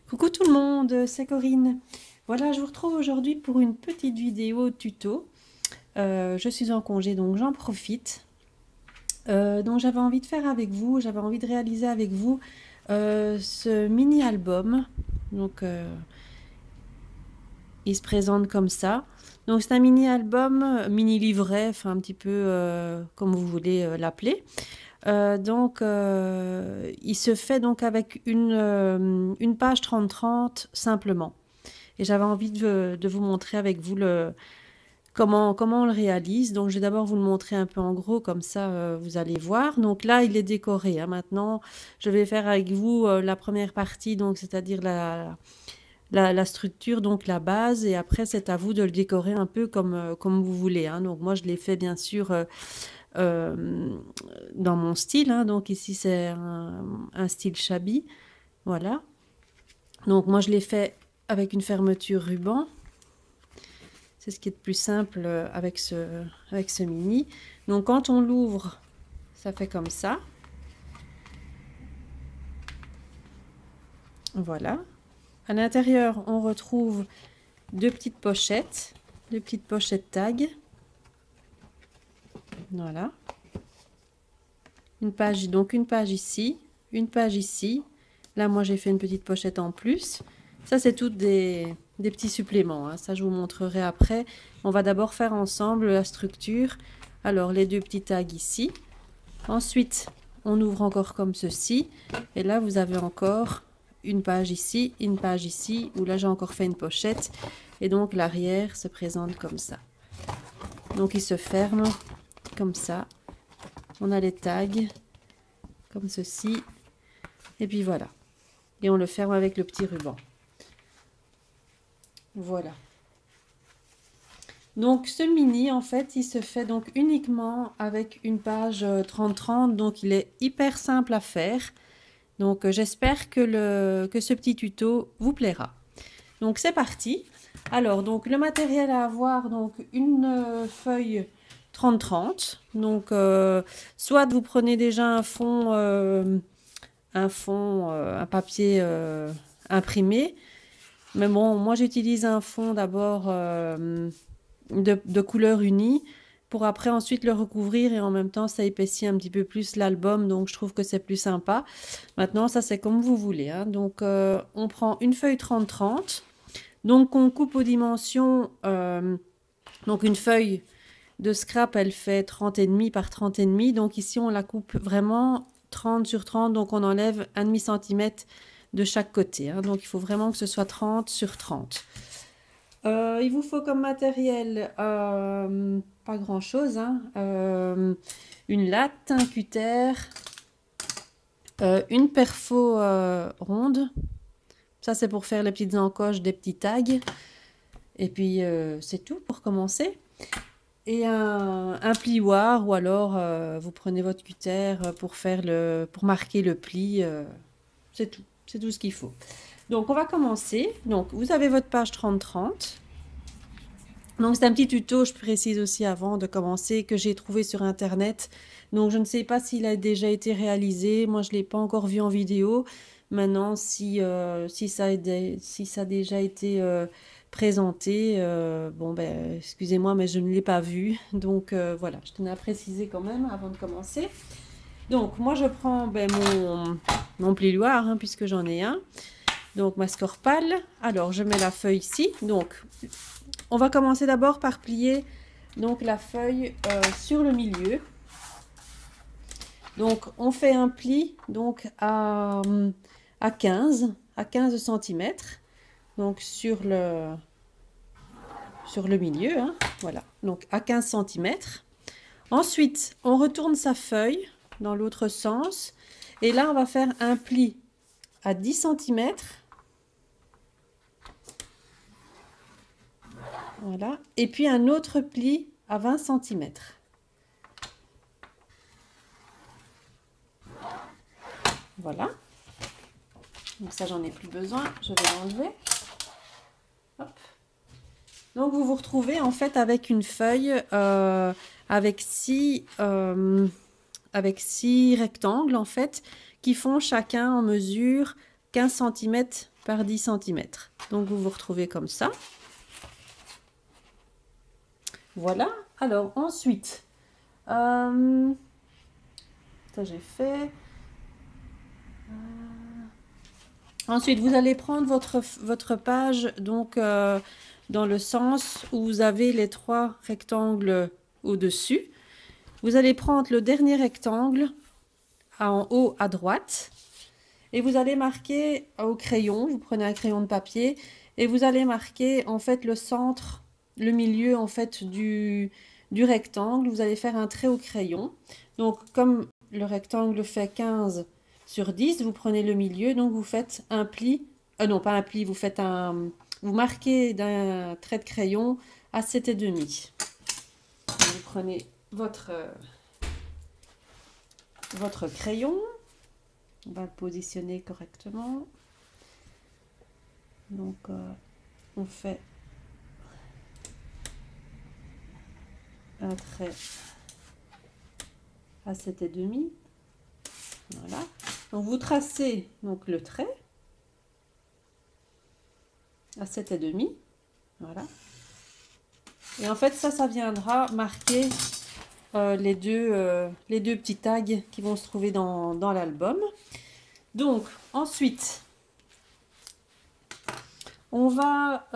Coucou tout le monde, c'est Corinne. Voilà, je vous retrouve aujourd'hui pour une petite vidéo tuto. Je suis en congé, donc j'en profite. Donc j'avais envie de faire avec vous, j'avais envie de réaliser avec vous ce mini-album. Donc il se présente comme ça. Donc c'est un mini-album, mini-livret, enfin un petit peu comme vous voulez l'appeler. Il se fait donc avec une page 30-30 simplement. Et j'avais envie de vous montrer avec vous comment on le réalise. Donc, je vais d'abord vous le montrer un peu en gros, comme ça vous allez voir. Donc là, il est décoré, hein. Maintenant, je vais faire avec vous la première partie, donc c'est-à-dire la structure, donc la base. Et après, c'est à vous de le décorer un peu comme vous voulez, hein. Donc moi, je l'ai fait bien sûr euh, dans mon style, hein. Donc ici, c'est un style shabby. Voilà. Donc moi, je l'ai fait avec une fermeture ruban. C'est ce qui est de plus simple avec ce mini. Donc quand on l'ouvre, ça fait comme ça. Voilà. À l'intérieur, on retrouve deux petites pochettes tag. Voilà. Une page ici, une page ici. Là, moi, j'ai fait une petite pochette en plus. Ça, c'est toutes des petits suppléments, hein. Ça, je vous montrerai après. On va d'abord faire ensemble la structure. Alors, les deux petits tags ici. Ensuite, on ouvre encore comme ceci. Et là, vous avez encore une page ici, où là, j'ai encore fait une pochette. Et donc, l'arrière se présente comme ça. Donc, il se ferme comme ça. On a les tags comme ceci. Et puis voilà. Et on le ferme avec le petit ruban. Voilà. Donc ce mini, en fait, il se fait donc uniquement avec une page 30-30. Donc il est hyper simple à faire. Donc j'espère que ce petit tuto vous plaira. Donc c'est parti. Alors donc le matériel à avoir, donc une feuille 30-30. Donc soit vous prenez déjà un papier imprimé. Mais bon, moi j'utilise un fond d'abord de couleur unie pour après ensuite le recouvrir et en même temps ça épaissit un petit peu plus l'album, donc je trouve que c'est plus sympa. Maintenant ça c'est comme vous voulez, hein. Donc on prend une feuille 30-30, donc on coupe aux dimensions, donc une feuille de scrap elle fait 30,5 par 30,5, donc ici on la coupe vraiment 30 sur 30, donc on enlève 1,5 centimètre de chaque côté, hein. Donc il faut vraiment que ce soit 30 sur 30. Il vous faut comme matériel pas grand chose, hein. Une latte, un cutter, une perfo ronde. Ça c'est pour faire les petites encoches des petits tags. Et puis c'est tout pour commencer. Et un plioir, ou alors vous prenez votre cutter pour marquer le pli. C'est tout. C'est tout ce qu'il faut. Donc, on va commencer. Donc, vous avez votre page 30-30. Donc, c'est un petit tuto, je précise aussi avant de commencer, que j'ai trouvé sur Internet. Donc, je ne sais pas s'il a déjà été réalisé. Moi, je ne l'ai pas encore vu en vidéo. Maintenant, si ça a déjà été présenté, bon, ben, excusez-moi, mais je ne l'ai pas vu. Donc, voilà, je tenais à préciser quand même avant de commencer. Donc, moi, je prends mon plioir, hein, puisque j'en ai un. Donc, ma scorpale. Alors, je mets la feuille ici. Donc, on va commencer d'abord par plier donc, la feuille sur le milieu. Donc, on fait un pli donc, à 15 cm. Donc, sur le milieu, hein, voilà. Donc, à 15 cm. Ensuite, on retourne sa feuille dans l'autre sens. Et là, on va faire un pli à 10 cm. Voilà. Et puis un autre pli à 20 cm. Voilà. Donc ça, j'en ai plus besoin. Je vais l'enlever. Hop. Donc, vous vous retrouvez en fait avec une feuille avec six rectangles en fait qui font chacun en mesure 15 cm par 10 cm. Donc vous vous retrouvez comme ça. Voilà. Alors ensuite, ça j'ai fait. Ensuite, vous allez prendre votre page donc dans le sens où vous avez les 3 rectangles au-dessus. Vous allez prendre le dernier rectangle en haut à droite et vous allez marquer au crayon. Vous prenez un crayon de papier et vous allez marquer en fait le centre, le milieu en fait du rectangle. Vous allez faire un trait au crayon. Donc comme le rectangle fait 15 sur 10, vous prenez le milieu, donc vous faites un pli, non pas un pli, vous marquez d'un trait de crayon à 7,5. Vous prenez votre crayon, on va le positionner correctement. Donc on fait un trait à 7,5. Voilà. Donc vous tracez donc le trait à 7,5. Voilà. Et en fait ça viendra marquer les deux petits tags qui vont se trouver dans l'album. Donc ensuite on va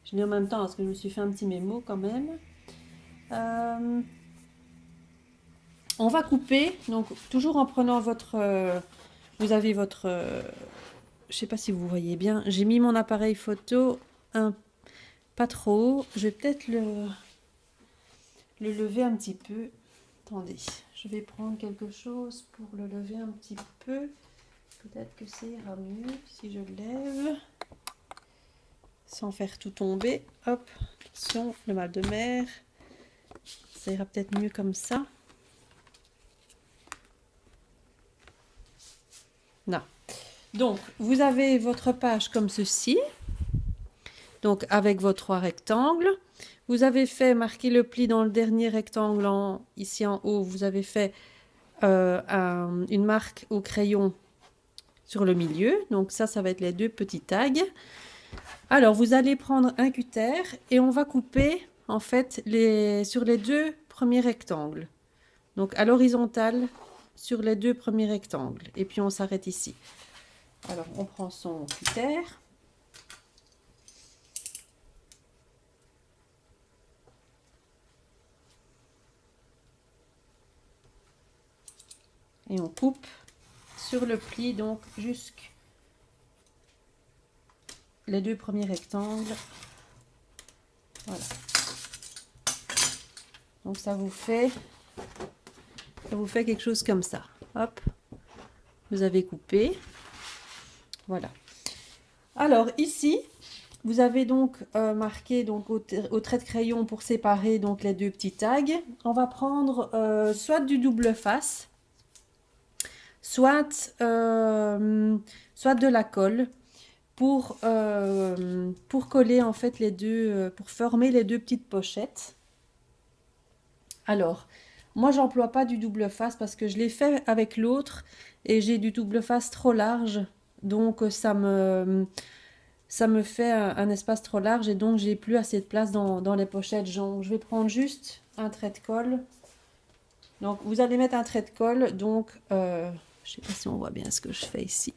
je lis en même temps parce que je me suis fait un petit mémo quand même. On va couper, donc toujours en prenant votre... vous avez votre... je sais pas si vous voyez bien. J'ai mis mon appareil photo pas trop haut. Je vais peut-être le lever un petit peu. Attendez, je vais prendre quelque chose pour le lever un petit peu. Peut-être que ça ira mieux si je le lève. Sans faire tout tomber. Hop, attention, le mal de mer. Ça ira peut-être mieux comme ça. Non. Donc, vous avez votre page comme ceci. Donc, avec vos 3 rectangles. Vous avez fait marquer le pli dans le dernier rectangle ici en haut. Vous avez fait une marque au crayon sur le milieu. Donc, ça va être les 2 petits tags. Alors, vous allez prendre un cutter et on va couper en fait sur les 2 premiers rectangles. Donc, à l'horizontale sur les 2 premiers rectangles. Et puis, on s'arrête ici. Alors, on prend son cutter. Et on coupe sur le pli, donc jusqu'à les 2 premiers rectangles. Voilà. Donc ça vous fait quelque chose comme ça. Hop, vous avez coupé. Voilà. Alors ici, vous avez donc marqué donc au trait de crayon pour séparer donc les 2 petits tags. On va prendre soit du double face, soit de la colle pour coller en fait les 2, pour former les 2 petites pochettes. Alors, moi j'emploie pas du double face parce que je l'ai fait avec l'autre et j'ai du double face trop large, donc ça me fait un espace trop large et donc j'ai plus assez de place dans les pochettes. Donc je vais prendre juste un trait de colle. Donc vous allez mettre un trait de colle, donc je sais pas si on voit bien ce que je fais ici.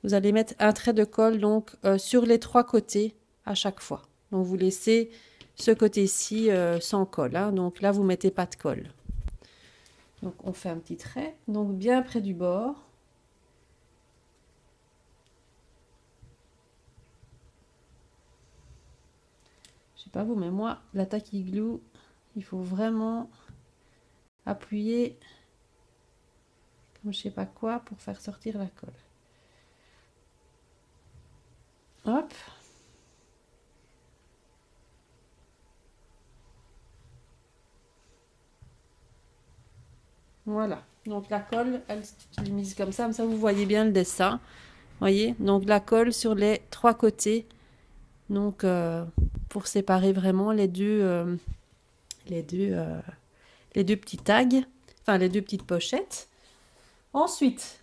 Vous allez mettre un trait de colle donc sur les 3 côtés à chaque fois. Donc vous laissez ce côté-ci sans colle, hein. Donc là vous mettez pas de colle. Donc on fait un petit trait, donc bien près du bord. Je sais pas vous, mais moi la tacky glue, il faut vraiment appuyer comme je sais pas quoi pour faire sortir la colle. Hop. Voilà. Donc la colle, elle est mise comme ça vous voyez bien le dessin. Voyez. Donc la colle sur les 3 côtés. Donc pour séparer vraiment les deux petits tags, enfin les 2 petites pochettes. Ensuite,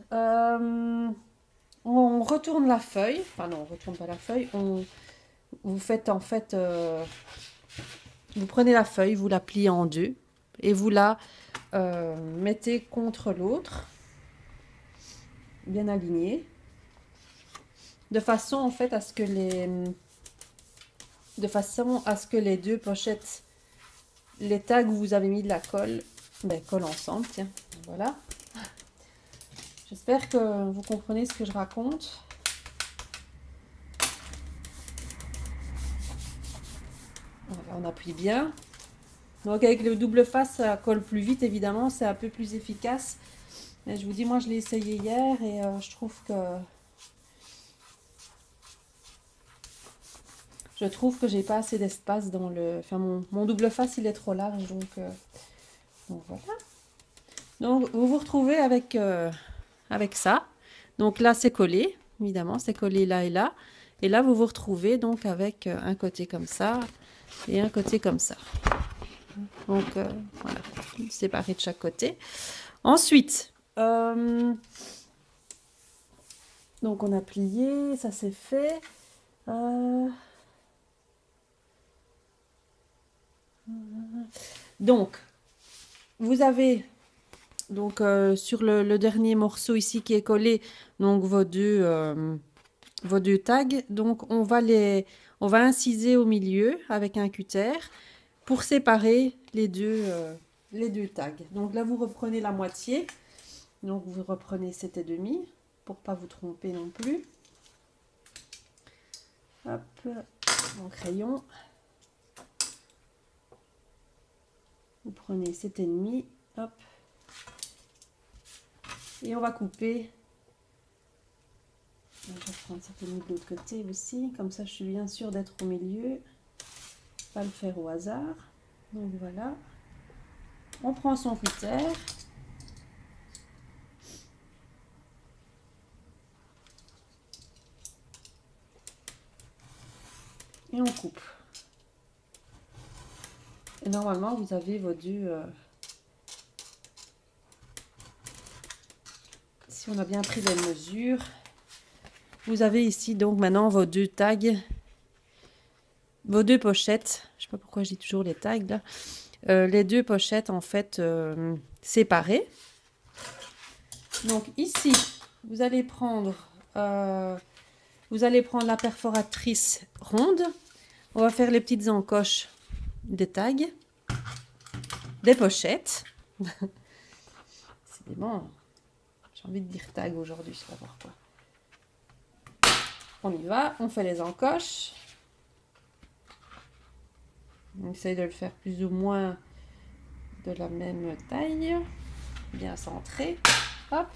On retourne la feuille. Enfin non, on retourne pas la feuille. Vous faites en fait... vous prenez la feuille, vous la pliez en deux. Et vous la mettez contre l'autre. Bien alignée. De façon en fait à ce que les deux pochettes, les tags où vous avez mis de la colle, ben, collent ensemble. Tiens, voilà. J'espère que vous comprenez ce que je raconte. Voilà, on appuie bien. Donc avec le double face, ça colle plus vite évidemment, c'est un peu plus efficace. Mais je vous dis, moi je l'ai essayé hier et je trouve que j'ai pas assez d'espace dans le... Enfin mon double face il est trop large donc voilà. Donc vous vous retrouvez avec ça. Donc là c'est collé, évidemment c'est collé là et là. Et là vous vous retrouvez donc avec un côté comme ça et un côté comme ça. Donc voilà, séparé de chaque côté. Ensuite, donc on a plié, ça c'est fait. Donc, vous avez donc sur le dernier morceau ici qui est collé, donc vos deux tags. Donc on va inciser au milieu avec un cutter pour séparer les deux tags. Donc là vous reprenez la moitié. Donc vous reprenez 7,5 pour pas vous tromper non plus. Hop, mon crayon. Vous prenez 7,5, hop. Et on va couper. Je vais prendre 7,5 de l'autre côté aussi. Comme ça, je suis bien sûre d'être au milieu. Pas le faire au hasard. Donc voilà. On prend son cutter. Et on coupe. Et normalement, vous avez vos deux... si on a bien pris les mesures, vous avez ici donc maintenant vos deux tags, vos deux pochettes. Je ne sais pas pourquoi je dis toujours les tags là. Les deux pochettes en fait séparées. Donc ici, vous allez prendre la perforatrice ronde. On va faire les petites encoches des tags, des pochettes. C'est bon. J'ai envie de dire tag aujourd'hui, je sais pas pourquoi. On y va, on fait les encoches. On essaye de le faire plus ou moins de la même taille. Bien centré. Hop.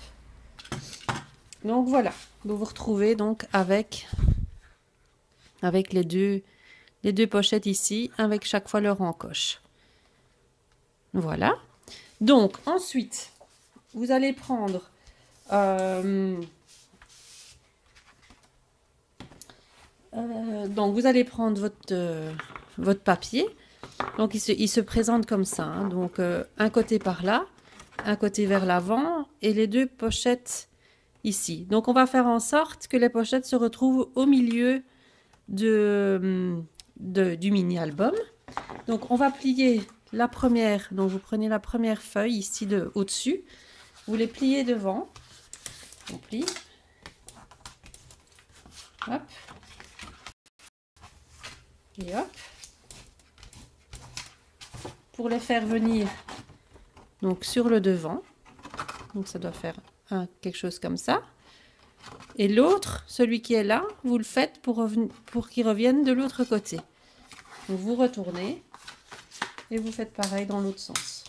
Donc voilà. Vous vous retrouvez donc avec les deux pochettes ici, avec chaque fois leur encoche. Voilà. Donc ensuite, vous allez prendre donc vous allez prendre votre papier. Donc il se présente comme ça, hein. Donc un côté par là, un côté vers l'avant et les deux pochettes ici. Donc on va faire en sorte que les pochettes se retrouvent au milieu du mini-album. Donc on va plier la première, donc vous prenez la première feuille ici au-dessus, vous les pliez devant, on plie, hop, et hop, pour les faire venir donc sur le devant, donc ça doit faire quelque chose comme ça, et l'autre, celui qui est là, vous le faites pour qu'il revienne de l'autre côté. Donc vous retournez et vous faites pareil dans l'autre sens.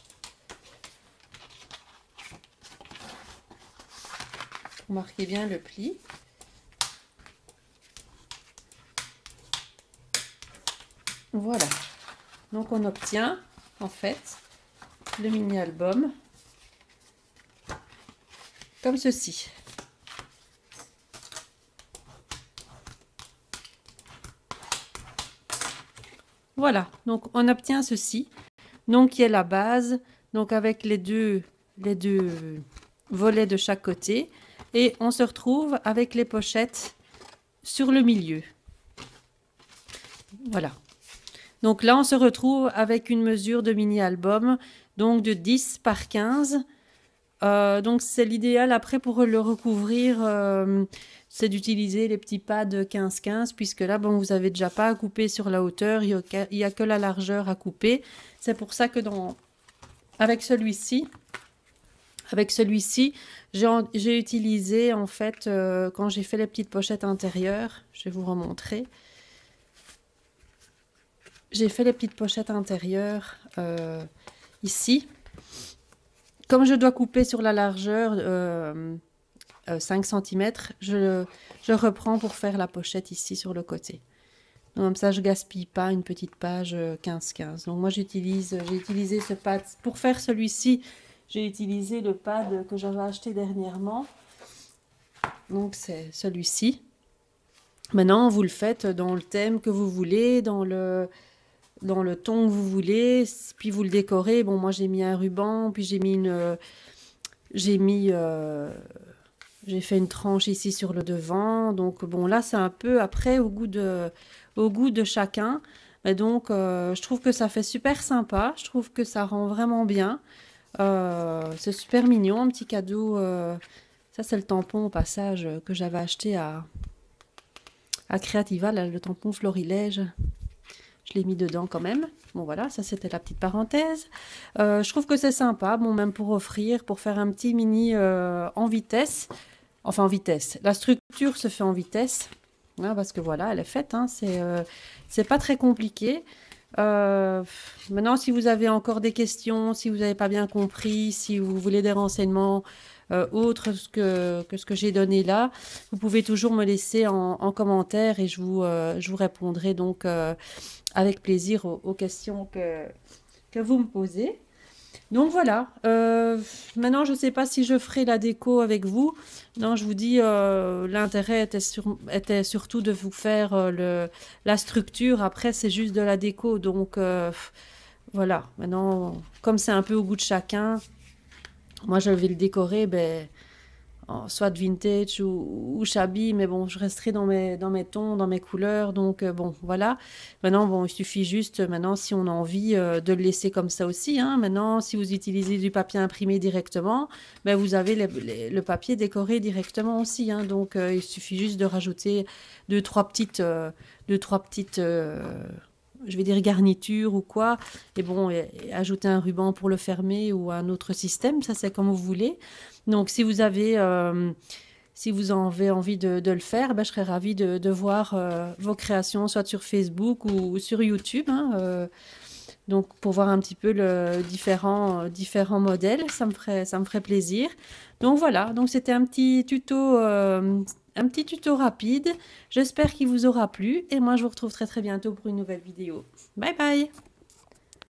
Vous marquez bien le pli. Voilà. Donc on obtient en fait le mini-album comme ceci. Voilà, donc on obtient ceci, donc qui est la base, donc avec les deux volets de chaque côté, et on se retrouve avec les pochettes sur le milieu. Voilà. Donc là, on se retrouve avec une mesure de mini-album, donc de 10 par 15. Donc c'est l'idéal après pour le recouvrir, c'est d'utiliser les petits pads 15-15, puisque là, bon, vous n'avez déjà pas à couper sur la hauteur, il n'y a que la largeur à couper. C'est pour ça que avec celui-ci, j'ai utilisé, en fait, quand j'ai fait les petites pochettes intérieures, je vais vous remontrer. J'ai fait les petites pochettes intérieures ici. Comme je dois couper sur la largeur 5 cm, je reprends pour faire la pochette ici sur le côté. Donc, comme ça, je ne gaspille pas une petite page 15-15. Donc moi, j'ai utilisé ce pad. Pour faire celui-ci, j'ai utilisé le pad que j'avais acheté dernièrement. Donc c'est celui-ci. Maintenant, vous le faites dans le thème que vous voulez, dans le ton que vous voulez, puis vous le décorez. Bon, moi j'ai mis un ruban, puis j'ai fait une tranche ici sur le devant. Donc bon, là c'est un peu après au goût de chacun. Mais donc je trouve que ça fait super sympa, je trouve que ça rend vraiment bien. C'est super mignon, un petit cadeau. Ça c'est le tampon au passage que j'avais acheté à Creativa, là, le tampon florilège. Je l'ai mis dedans quand même. Bon voilà, ça c'était la petite parenthèse. Je trouve que c'est sympa, bon même pour offrir, pour faire un petit mini en vitesse. Enfin en vitesse. La structure se fait en vitesse. Hein, parce que voilà, elle est faite. Hein, c'est pas très compliqué. Maintenant, si vous avez encore des questions, si vous n'avez pas bien compris, si vous voulez des renseignements autres que ce que j'ai donné là, vous pouvez toujours me laisser en commentaire et je vous répondrai donc avec plaisir aux questions que vous me posez. Donc voilà, maintenant je ne sais pas si je ferai la déco avec vous. Non, je vous dis, l'intérêt était surtout de vous faire la structure. Après, c'est juste de la déco. Donc voilà, maintenant, comme c'est un peu au goût de chacun, moi je vais le décorer, ben, soit vintage ou shabby, mais bon, je resterai dans mes tons, dans mes couleurs, donc bon, voilà. Maintenant, bon, il suffit juste, maintenant, si on a envie de le laisser comme ça aussi, hein. Maintenant, si vous utilisez du papier imprimé directement, ben, vous avez le papier décoré directement aussi, hein. Donc, il suffit juste de rajouter deux, trois petites je vais dire garniture ou quoi, et bon, et ajouter un ruban pour le fermer ou un autre système, ça c'est comme vous voulez. Donc si vous avez envie de le faire, ben, je serais ravie de voir vos créations, soit sur Facebook ou sur YouTube, hein, donc pour voir un petit peu différents modèles, ça me ferait plaisir. Donc voilà, donc c'était un petit tuto rapide. J'espère qu'il vous aura plu et moi je vous retrouve très très bientôt pour une nouvelle vidéo. Bye bye!